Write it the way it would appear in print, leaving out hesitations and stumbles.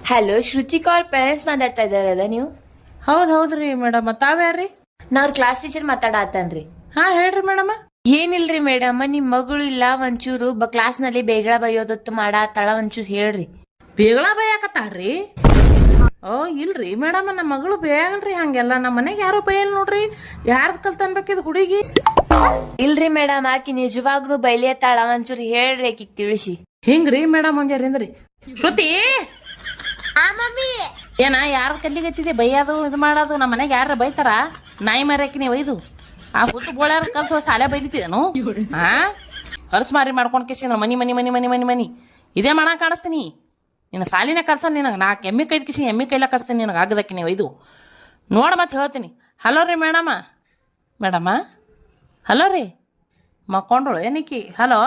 Hello, Shruthika ಅವ್ರ parents ಮಾತಾಡ್ತಾ ಇದಾರದ ನೀವು? ಹೌದ್ರಿ ಮೇಡಮ್, ತಾವ್ಯಾರ್ರಿ? ನಾ ಅವ್ರ ಕ್ಲಾಸ್ ಟೀಚರ್ ಮಾತಾಡತ್ತನ್ರಿ. ಹಾ ಹೇಳ್ರಿ ಮೇಡಮ್. ಏನಿಲ್ರಿ ಮೇಡಮ್, ನಿಮ್ ಮಗಳು ಇಲ್ಲ ಒಂಚೂರು ಕ್ಲಾಸ್ ನಲ್ಲಿ ಬೇಗಳ ಬೈಯೋದತ್ತು ಮಾಡಾತಾಳ, ಒಂಚೂರು ಹೇಳ್ರಿ. ಬೇಗಳ ಬೈಯಾಕತ್ತಾಳ್ರಿ? ಓ ಇಲ್ರಿ ಮೇಡಮ್, ನಮ್ಮ ಮಗಳು ಬೇಯಲ್ರಿ ಹಂಗೆಲ್ಲ. ನಮ್ಮ ಮನೆಗೆ ಯಾರು ಬೈಯಲ್ ನೋಡ್ರಿ. ಯಾರ್ದು ಕಲ್ತನ್ಬೇಕಿದ್ ಹುಡುಗಿ? ಇಲ್ರಿ ಮೇಡಮ್, ಆಕಿ ನಿಜವಾಗ್ಲೂ ಬೈಲಿಯತ್ತಾಳ, ಒಂಚೂರು ಹೇಳ್ರಿ ಆಕಿಗ್ ತಿಳಿಸಿ. ಹಿಂಗ್ರಿ ಮೇಡಮ್, ಒಂಜಾರಿಂದ್ರಿ. ಶ್ರುತಿ ಏನ ಯಾರ್ದ ಕಲ್ಲಿಗತ್ತಿದೆ ಬೈಯೋದು ಇದು ಮಾಡೋದು? ನಮ್ಮ ಮನೆಗೆ ಯಾರ ಬೈತಾರ? ನಾಯಿ ಮರ್ಯಾಕಿ ನೀವು ಒಯ್ದು ಆ ಹುತ್ತು ಬೋಳ್ಯಾರ ಕಲ್ತು ಸಾಲೆ ಬೈದಿದ್ದೇನು? ಹಾ, ಹೊಲಸು ಮಾರಿ ಮಾಡ್ಕೊಂಡ್ ಕಿಶಿಂದ್ರ ಮನಿ ಮನಿ ಮನಿ ಮನಿ ಮನಿ ಮನಿ ಇದೇ ಮಾಡಕ್ ಕಾಣಿಸ್ತೀನಿ. ನಿನ್ನ ಸಾಲಿನ ಕಲ್ಸ ನಿನಗೆ 4 ಎಮ್ಮಿ ಕೈದ್ ಕಿಶಿ ಎಮ್ಮಿ ಕೈಲ ಕಲಿಸ್ತೀನಿ ನಿನಗೆ ಆಗದಕ್ಕೆ ನೀವು ಒಯ್ದು ನೋಡ. ಮತ್ತೆ ಹೇಳ್ತೀನಿ. ಹಲೋ ರೀ ಮೇಡಮ, ಹಲೋ ರೀ, ಮಕ್ಕೊಂಡ್ರು ಏನಕ್ಕಿ? ಹಲೋ